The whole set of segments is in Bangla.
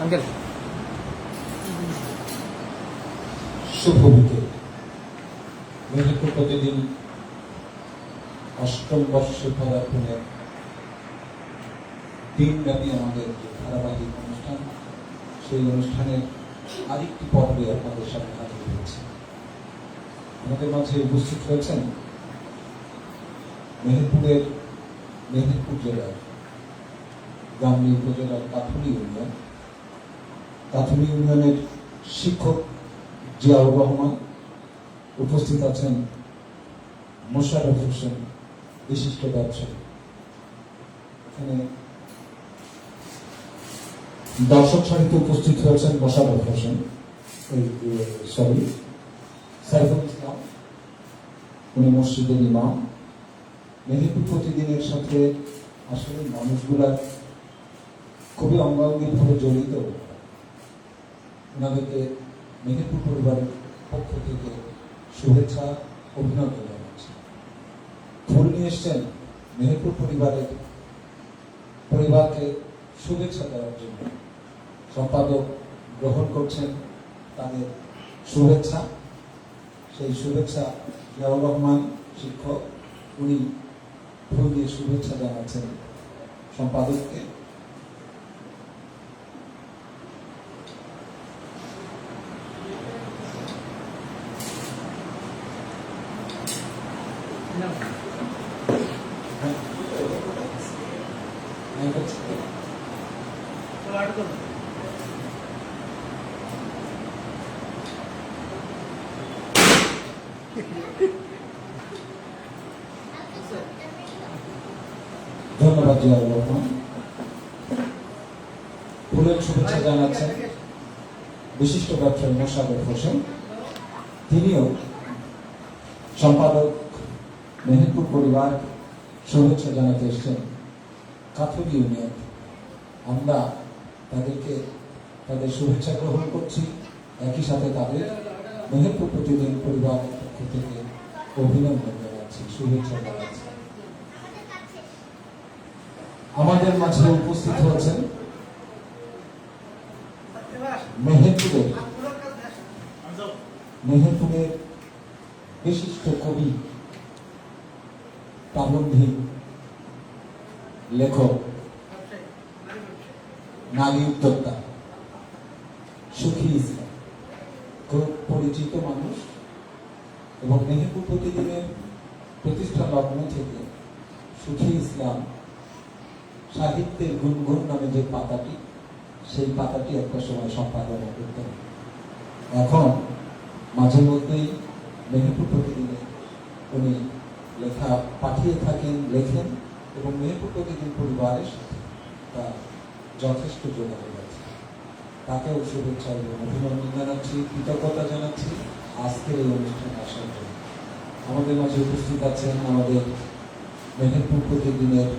আঙ্কেল শুভ বিকেল। মেহেরপুর প্রতিদিন অষ্টম বর্ষে পদার্পণে দিনব্যাপী আমাদের যে ধারাবাহিক অনুষ্ঠান, সেই অনুষ্ঠানের আরেকটি পর্বে আপনাদের সামনে হাজির হয়েছে। আমাদের মাঝে উপস্থিত হয়েছেন মেহেরপুর জেলার গাংনী উপজেলার কাথুলি ইউনিয়নের শিক্ষক জিয়াউর রহমান, উপস্থিত আছেন মোশাররফ হোসেন, বিশিষ্ট ব্যবসায়ী। এখানে দর্শক সারিতে উপস্থিত হয়েছেন মোশাররফ হোসেন, সাইফুল ইসলাম, উনি মসজিদের ইমাম। মেহেরপুর প্রতিদিনের সাথে আসলে মানুষগুলা খুবই অঙ্গাঙ্গিভাবে জড়িত। ওনাদেরকে মেহেরপুর পরিবারের পক্ষ থেকে শুভেচ্ছা, অভিনন্দন জানাচ্ছি। ফুল নিয়ে এসছেন মেহেরপুর পরিবারকে শুভেচ্ছা দেওয়ার জন্য। সম্পাদক গ্রহণ করছেন তাদের শুভেচ্ছা। সেই শুভেচ্ছা জিয়াউর রহমান শিক্ষক, উনি ফুল দিয়ে শুভেচ্ছা জানাচ্ছেন সম্পাদককে। ধন্যবাদ জিয়াউর রহমান। ফুলের শুভেচ্ছা জানাচ্ছেন বিশিষ্ট ব্যবসায়ী মোশাররফ হোসেন, তিনিও সম্পাদক মেহেরপুর পরিবার শুভেচ্ছা জানাতে এসছেন কাথুলি ইউনিয়ন। আমরা তাদের শুভেচ্ছা গ্রহণ করছি, একই সাথে তাদের মেহেরপুর প্রতিদিন পরিবারের পক্ষ থেকে অভিনন্দন জানাচ্ছি, শুভেচ্ছা জানাচ্ছি। আমাদের মাঝে উপস্থিত হয়েছেন মেহেরপুরের বিশিষ্ট কবি, প্রাবন্ধিক, লেখক, নারী উদ্যোক্তা সুখী ইসলাম, খুব পরিচিত মানুষ। এবং মেহেরপুর প্রতিদিনের প্রতিষ্ঠা লগ্ন থেকে সুখী ইসলাম সাহিত্যের গুনগুন নামে যে পাতাটি, সেই পাতাটি একটা সময় সম্পাদনা করতেন। এখন মাঝে মধ্যেই মেহেরপুর প্রতিদিনে উনি লেখা পাঠিয়ে থাকেন, লেখেন, এবং মেহেরপুর প্রতিদিন পরিবারের সাথে তার যথেষ্ট যোগাযোগ আছে। তাকেও শুভেচ্ছা এবং অভিনন্দন জানাচ্ছি, কৃতজ্ঞতা জানাচ্ছি আজকের এই অনুষ্ঠানে আসার জন্য। আমাদের মাঝে উপস্থিত আছেন আমাদের মেহেরপুর প্রতিদিনের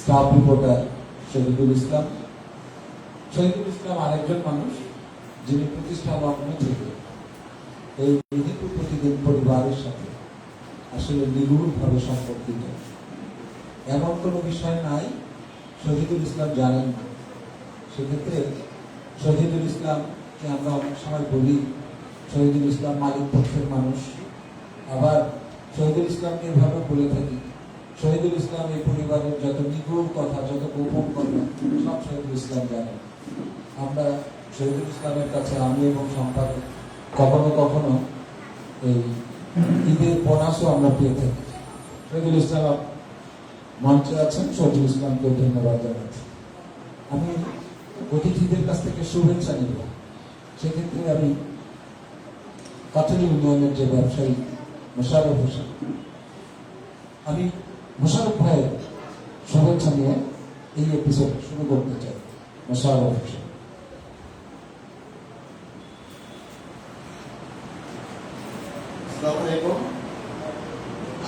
স্টাফ রিপোর্টার শহীদুল ইসলাম। শহীদুল ইসলাম আরেকজন মানুষ যিনি প্রতিষ্ঠা লগ্ন থেকে এই মেহেরপুর প্রতিদিন পরিবারের সাথে আসলে নিগুড়ভাবে সম্পর্কিত। এমন কোনো বিষয় নাই শহীদুল ইসলাম জানেন না। সেক্ষেত্রে শহীদুল ইসলামকে আমরা অনেক সময় বলি শহীদুল ইসলাম মালিক পক্ষের মানুষ, আবার শহীদুল ইসলামকে এভাবে বলে থাকি শহীদুল ইসলাম এই পরিবারের যত নিগুড় কথা, যত গোপন কথা, সব শহীদুল ইসলাম জানেন। আমরা শহীদুল ইসলামের কাছে, আমি এবং সম্পাদক, কখনো কখনো এই ঈদের বোনাসও আমরা পেয়ে থাকি। শহীদুল ইসলাম মঞ্চে আছেন, শহীদুল ইসলামকে ধন্যবাদ জানাচ্ছি। আমি অতিথিদের কাছ থেকে শুভেচ্ছা নিব। সেক্ষেত্রে আমি কাথুলি ইউনিয়নের যে ব্যবসায়ী মোশাররফ হোসেন, আমি মোশাররফ ভাইয়ের শুভেচ্ছা নিয়ে এই এপিসোড শুরু করতে চাই। মোশাররফ হোসেন।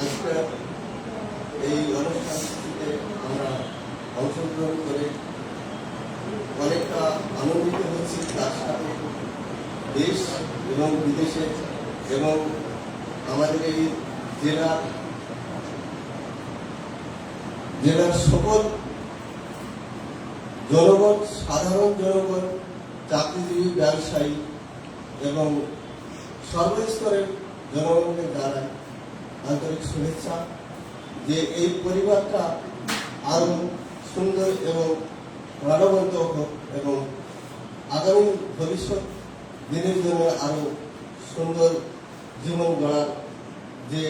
আজকের এই অনুষ্ঠানটিতে আমরা অংশগ্রহণ করে অনেকটা আনন্দিত হচ্ছি। তার সাথে দেশ এবং বিদেশে এবং আমাদের এই জেলার সকল জনগণ, সাধারণ জনগণ, চাকরিজীবী, ব্যবসায়ী এবং সর্বস্তরের জনগণকে জানাই আন্তরিক শুভেচ্ছা যে এই পরিবারটা আরো সুন্দর এবং প্রাণবন্ত হোক এবং আগামী ভবিষ্যৎ দিনের জন্য আরো সুন্দর জীবন গড়ার যে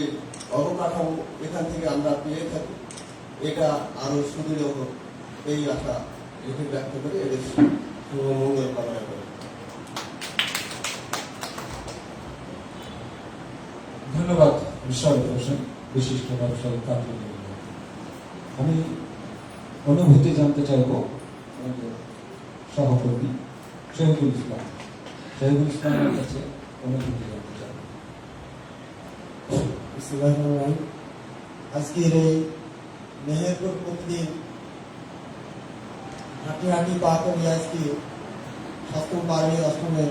অবকাঠামো এখান থেকে আমরা পেয়ে থাকি এটা আরো সুদৃঢ় হোক এই আশা রেখে ব্যক্ত করে এদের শুভমঙ্গল কামনা করি। ধন্যবাদ বিশারদ হোসেন, বিশিষ্ট ব্যবসায়ী তান্ত্রিক। আমি অনুভূতি জানতে চাইব আমাদের সহকর্মী শহীদুল ইসলাম। শহীদুল ইসলামের কাছে অনুভূতি জানতে চাইব। আজকের এই মেহেরপুর প্রতিদিন হাঁটি হাঁটি পা করি আজকে সপ্তম পারমী অষ্টমে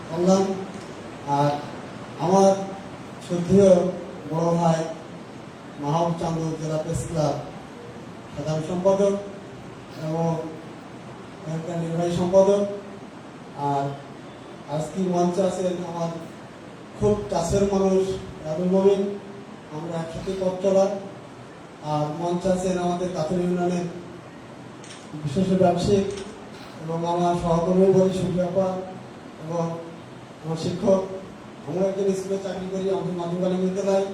করলাম। আর আমার শ্রদ্ধেয় বড় ভাই মাহবুব চান্দ জেলা প্রেস ক্লাব সাধারণ সম্পাদক এবং এখানকার নির্বাহী সম্পাদক, আর আজকে মঞ্চে আছেন আমার খুব কাছের মানুষ আবুল মমিন, আমরা একসাথে পথ চলা। আর মঞ্চে আছেন আমাদের কাতর ইউনিয়নের বিশেষ ব্যবসায়িক এবং আমার সহকর্মী বলি সুফিয়াপা এবং আমার শিক্ষক। আমরা একজন স্কুলে চাকরি করি, আমাদের মাধ্যমিক বিদ্যালয়,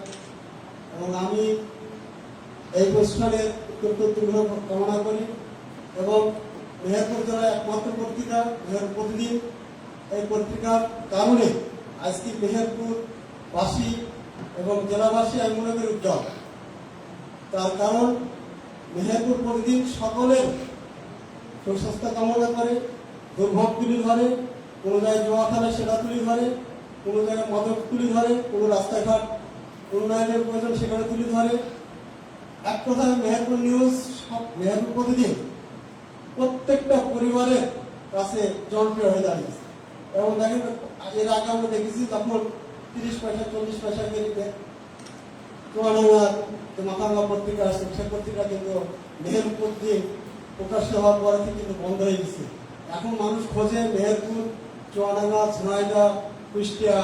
এবং আমি এই প্রতিষ্ঠানের উত্তর কামনা করি। এবং মেহেরপুর জেলার একমাত্র পত্রিকা মেহেরপুর প্রতিদিন, এই পত্রিকার কারণে আজকে মেহেরপুরবাসী এবং জেলাবাসী আমি মনে করি উজ্জ্বল। তার কারণ মেহেরপুর প্রতিদিন সকলের সুস্বাস্থ্য কামনা করে, দুর্ভোগ তুলে ধরে, কোনো জায়গায় জোয়া খেলে সেটা তুলে ধরে, কোনো জায়গায় মদক তুলে ধরে, কোনো রাস্তাঘাট উন্নয়নের প্রয়োজন সেখানে তুলে ধরে। এক কথায় মেহেরপুর নিউজ, মেহেরপুর প্রতিদিন প্রত্যেকটা পরিবারের কাছে জনপ্রিয় হয়ে দাঁড়িয়েছে। এবং দেখেন এর আগে আমরা দেখেছি যখন 30 পয়সা 40 পয়সা কেজিতে চুয়াডাঙ্গার যে মাথাঙ্গা পত্রিকা আসছে সে পত্রিকা কিন্তু মেহেরপুর প্রতিদিন প্রকাশ্য হওয়ার পরে থেকে কিন্তু বন্ধ হয়ে গেছে। এখন মানুষ খোঁজে মেহেরপুর, চুয়াডাঙ্গা, ঝিনাইদহ, কুষ্টিয়া,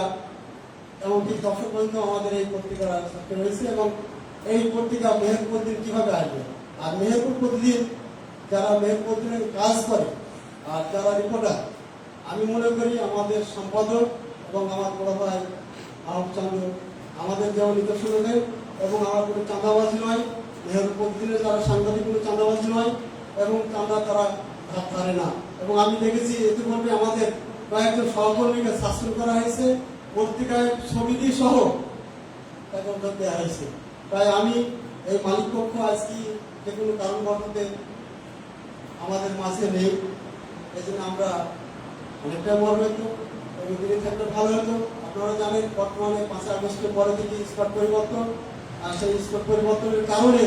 এমনকি দর্শক পর্যন্ত আমাদের এই পত্রিকা রয়েছে। এবং এই পত্রিকা মেহেরপুর প্রতিদিন কিভাবে আসবে, আর মেহেরপুর প্রতিদিন যারা মেহেরপুর প্রতিদিন কাজ করে আর যারা রিপোর্টার, আমি মনে করি আমাদের সম্পাদক এবং আমার বড় ভাই মাহবুব চান্দু আমাদের যেমন নিদর্শন দেন, এবং আমার কোনো চাঁদাবাজি নয়, মেহেরপুর প্রতিদিনের যারা সাংবাদিক কোনো চাঁদাবাজি নয় এবং চাঁদা তারা ধার ধারে না। এবং আমি দেখেছি ইতিমধ্যে আমাদের কয়েকজন সহকর্মীকে শাসন করা হয়েছে, পত্রিকায় ছবি সহ তাকে উদ্যোগ দেওয়া হয়েছে। তাই আমি এই মালিক পক্ষ আজকে যে কোনো কারণবশতে আমাদের মাঝে নেই, এই জন্য আমরা অনেকটাই মর্মিত। এবং তিনি থাকলে ভালো হতো। আপনারা জানেন বর্তমানে 5 আগস্টের পরে থেকে স্পট পরিবর্তন, আর সেই স্পট পরিবর্তনের কারণে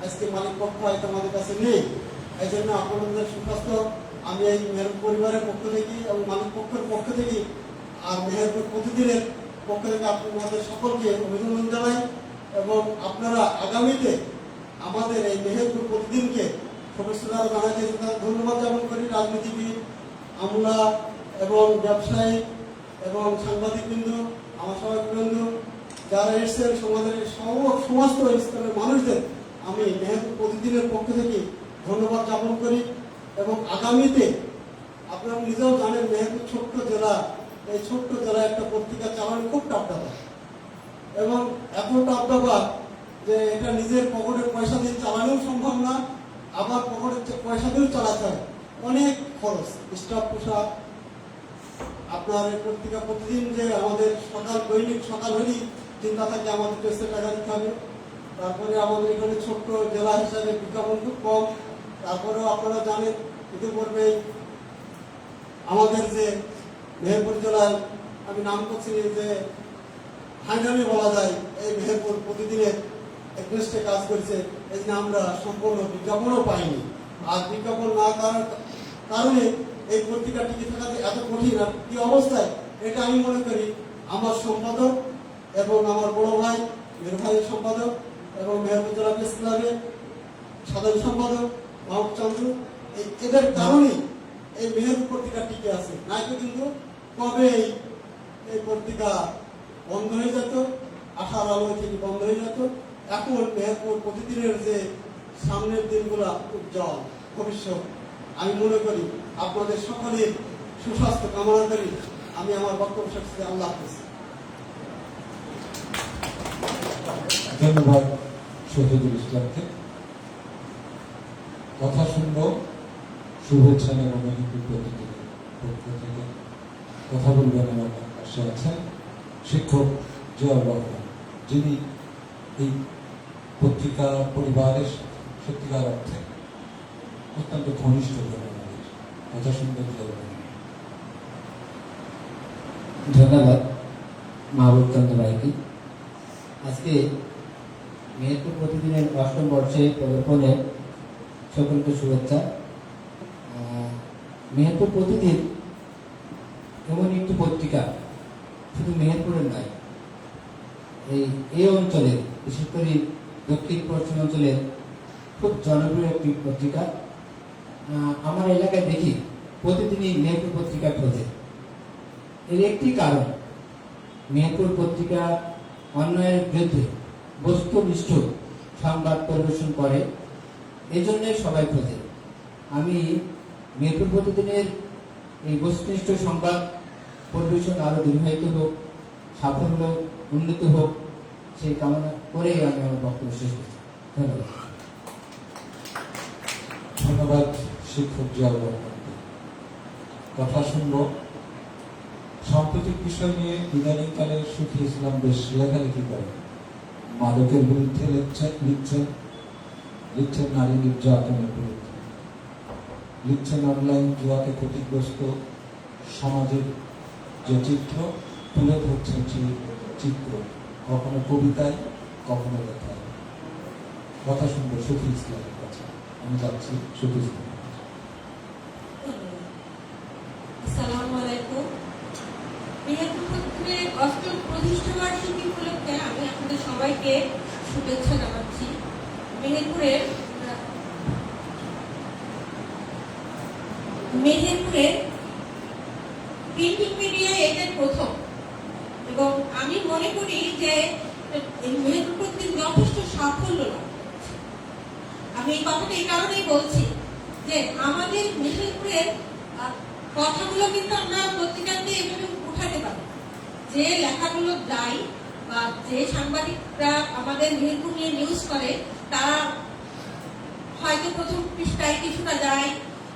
আজকে মালিক পক্ষ হয়তো আমাদের কাছে নেই। এই জন্য আপনাদের সুস্বাস্থ্য আমি এই মেহেরপুর পরিবারের পক্ষ থেকে এবং মালিক পক্ষের পক্ষ থেকে আর মেহেরপুর প্রতিদিনের পক্ষ থেকে আপনাদের সকলকে অভিনন্দন জানাই। এবং আপনারা আগামীতে আমাদের এই মেহেরপুর প্রতিদিনকে শুভেচ্ছা জানাতে ধন্যবাদ জ্ঞাপন করি। রাজনীতিবিদ, আমলা এবং ব্যবসায়ী এবং সাংবাদিকবৃন্দ, আমার সহকর্মীবৃন্দ যারা এসেছেন, সমাজের সমস্ত স্তরের মানুষদের আমি মেহেরপুর প্রতিদিনের পক্ষ থেকে ধন্যবাদ জ্ঞাপন করি। এবং আগামীতে আপনারা নিজেও জানেন মেহেরপুর ছোট্ট জেলা, এই ছোট্ট জেলায় একটা পত্রিকা চালানো খুব টাফ ব্যাপার, এবং এত টাফ ব্যাপার যে এটা নিজের পকেটের পয়সা দিয়ে চালানোও সম্ভব না, আবার পকেটের পয়সা দিয়েও চালাতে হয়, অনেক খরচ, স্টাফ পোশাক। আপনার এই পত্রিকা প্রতিদিন যে আমাদের দৈনিক সকাল হলেই চিন্তা থাকে আমাদের টেস্টের টাকা দিতে হবে। তারপরে আমাদের এখানে ছোট্ট জেলা হিসাবে বিজ্ঞাপন খুব কম। তারপরেও আপনারা জানেন ইতিপূর্বে আমাদের যে মেহেরপুর জেলায় আমি নাম করছি যে হাইনামি বলা যায়, এই মেহেরপুর প্রতিদিনের এগেনস্টে কাজ করছে, এই জন্য আমরা সম্পূর্ণ বিজ্ঞাপনও পাইনি। আর বিজ্ঞাপন না করার কারণে এই পত্রিকা টিকে থাকাতে এত কঠিন আর কি অবস্থায়, এটা আমি মনে করি আমার সম্পাদক এবং আমার বড় ভাই নির্বাহী সম্পাদক এবং মেহেরপুর জেলা প্রেস ক্লাবের সাধারণ সম্পাদক মাহবুব চান্দু এদের কারণেই এই মেহেরপুর পত্রিকা টিকে আছে, নাইতো কিন্তু কবে এই পত্রিকা বন্ধ হয়ে যেত, আশার আলো থেকে বন্ধ হয়ে যেত। এখন মেহেরপুর প্রতিদিনের যে সামনের দিনগুলো উজ্জ্বল ভবিষ্যৎ, আমি মনে করি আপনাদের সকলের সুস্বাস্থ্য কামনা করি আমি আমার বক্তব্য শেষ করছি। আল্লাহ হাফেজ। ধন্যবাদ শহীদুল ইসলামকে। কথা শুনবো শুভেচ্ছা এবং মেহেরপুর পত্রিকার পক্ষ থেকে কথা বলবেন আমার পাশে আছেন শিক্ষক জিয়াউর রহমান, যিনি এই পত্রিকা পরিবারের সত্যিকার অর্থে অত্যন্ত ঘনিষ্ঠ আমাদের। কথা শুনবেন জিয়াউর রহমান। ধন্যবাদ মাহবুব চন্দ্র রায়কে। আজকে মেহেরপুর প্রতিদিনের ৮ম বর্ষে পদার্পণে সকলকে শুভেচ্ছা। মেহেরপুর প্রতিদিন এমন একটি পত্রিকা, শুধু মেহেরপুরের নয়, এই অঞ্চলে বিশেষ করে দক্ষিণ পশ্চিম অঞ্চলের খুব জনপ্রিয় একটি পত্রিকা। আমার এলাকায় দেখি প্রতিদিনই মেহেরপুর পত্রিকা খোঁজে। এর একটি কারণ, মেহেরপুর পত্রিকা অন্যায়ের বিরুদ্ধে বস্তুনিষ্ঠ সংবাদ পরিবেশন করে, এজন্যই সবাই খোঁজে। আমি মেহেরপুর প্রতিদিনের এই বস্তুনিষ্ঠ সংবাদ পরিবেশন আরো দীর্ঘায়িত হোক, সাফল্য উন্নত হোক, সেই কামনা করেই আমি আমার বক্তব্য শেষ করছি। ধন্যবাদ। ধন্যবাদ শিক্ষক জিয়াউর রহমানকে। কথা শুনবো সাম্প্রতিক বিষয় নিয়ে ইদানিংকালে সুখী ইসলাম বেশ লেখালেখি করেন, মাদকের বিরুদ্ধে লিখছেন নারী নির্যাতনের বিরুদ্ধে, লিখছেন অনলাইন জুয়াকে ক্ষতিগ্রস্ত সমাজের যে চিত্র তুলে ধরছেন সেই চিত্র কখনো কবিতায় কখনো লেখায়। কথা শুনবো সুখী ইসলামের কাছে। আমি যাচ্ছি সুখী ইসলাম। আসসালামু আলাইকুম। মেহেরপুর পত্রিকার ৮ম প্রতিষ্ঠা বার্ষিকী উপলক্ষে আমি আপনাদের সবাইকে শুভেচ্ছা জানাচ্ছি। মেহেরপুরের প্রিন্টিং মিডিয়ায় এদের প্রথম, এবং আমি মনে করি যে মেহেরপুর পত্রিকা যথেষ্ট সাফল্য লাভ করেছে। আমি এই কথাটা এই কারণেই বলছি যে আমাদের মেহেরপুরের কথাগুলো কিন্তু আমরা পত্রিকাতে এভাবে উঠাতে পারি। যে লেখাগুলো যায় বা যে সাংবাদিকরা আমাদের মেহেরপুর নিয়ে নিউজ করে, তারা হয়তো প্রথম পৃষ্ঠায় কিছুটা যায়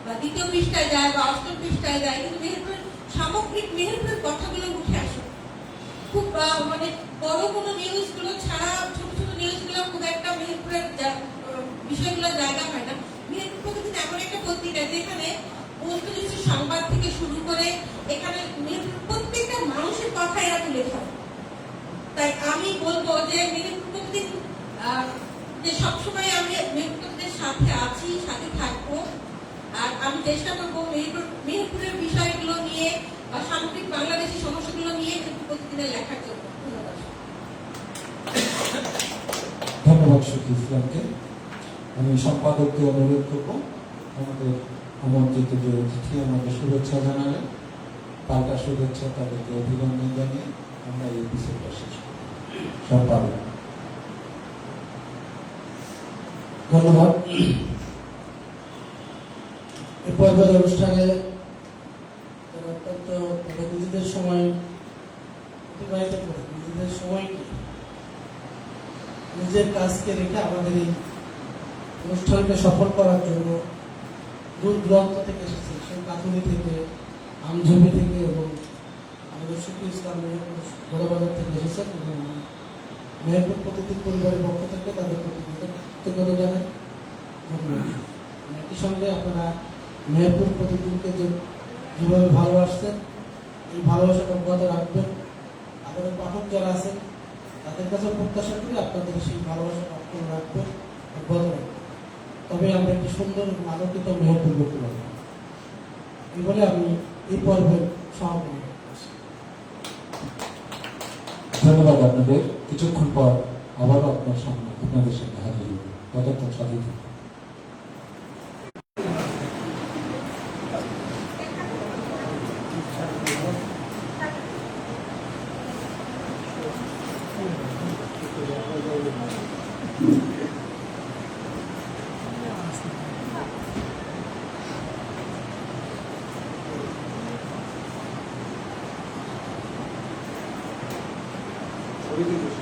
বা দ্বিতীয় পৃষ্ঠায় যায় বা ৮ম পৃষ্ঠায় যায়, কিন্তু মেহেরপুরের সামগ্রিক মেহেরপুরের কথাগুলো উঠে আসে। খুব মানে বড় কোনো নিউজ গুলো ছাড়া ছোট ছোট নিউজ গুলো খুব একটা মেহেরপুরের বিষয়গুলো জায়গা হয় না। মেহেরপুর প্রতিদিন এমন একটা পত্রিকা যেখানে বস্তুনিষ্ঠ সংবাদ থেকে শুরু করে এখানে প্রত্যেকটা মানুষের কথা এরা তুলে ধরে। তাই আমি বলবো যে মেহেরপুর প্রতিদিন যে সবসময় আমি মেহেরপুর প্রতিদিনের সাথে আছি, সাথে থাকবো, আর আমি চেষ্টা করবো মেহেরপুরের বিষয়গুলো নিয়ে বা সামগ্রিক বাংলাদেশের সমস্যাগুলো নিয়ে মেহেরপুর প্রতিদিনের লেখার জন্য। ধন্যবাদ সুখী ইসলামকে। আমি সম্পাদককে অনুরোধ করবো আমাদের আমন্ত্রিত যে অতিথি আমাদের শুভেচ্ছা জানালেন, পাল্টা শুভেচ্ছা তাদেরকে অভিনন্দন জানিয়ে আমরা এই এপিসোডটা শেষ করি। সম্পাদক। ধন্যবাদ। এই পর্বের অনুষ্ঠানে অত্যন্ত নিজেদের সময় অতিবাহিত করে নিজেদের সময়কে নিজের কাজকে রেখে আমাদের এই অনুষ্ঠানকে সফল করার জন্য দূর দূরান্ত থেকে এসেছে, সেই কাতুরি থেকে, আমঝুমি থেকে এবং আমাদের সুখী ইসলাম বড়বাজার থেকে এসেছেন এবং মেহেরপুর প্রতিদিন পরিবারের পক্ষ থেকে তাদের প্রতি কৃতজ্ঞতা জানাই। একই সঙ্গে আপনারা মেহেরপুর প্রতিদিনকে যেভাবে ভালোবাসছেন, এই ভালোবাসাটা অব্যাহত রাখবেন। আপনাদের পাঠক যারা আছেন তাদের কাছে প্রত্যাশা করি আপনাদের সেই ভালোবাসাটা অক্ষুণ্ণ রাখবেন, অব্যাহত রাখবেন। তবে আমরা একটি সুন্দর আলোকিত মেহেরপুর করতে পারব। এই বলে আমি এই পর্বের সমাপনী করছি। ধন্যবাদ আপনাদের। কিছুক্ষণ পর আবারও আপনাদের সামনে হাজির হব। ততক্ষণ সাথে থাকুন। ধন্যবাদ।